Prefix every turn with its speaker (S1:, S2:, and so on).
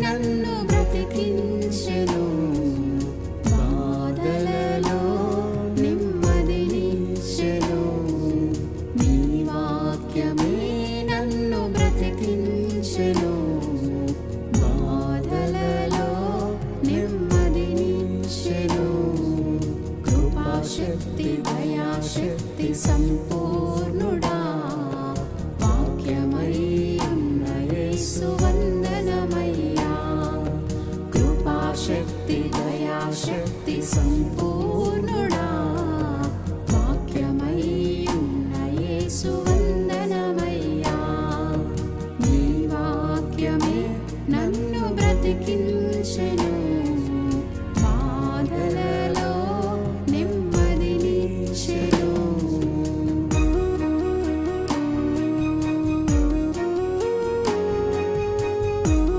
S1: నన్ను బ్రతికించెను, బాధలలో నెమ్మదినిచ్చెను. నీ వాక్యమే నన్ను బ్రతికించెను, బాధలలో నెమ్మదినిచ్చెను. కృపాశక్తి దయాశక్తి సంపూర్ణుడా, వాక్యమై ఉన్న యేసు వందనమయ్యా. కృపాశక్తి దయాశక్తి సంపూర్ణుడా, వాక్యమై ఉన్న యేసు వందనమయ్యా. నీ వాక్యమే నన్ను బ్రతికించెను.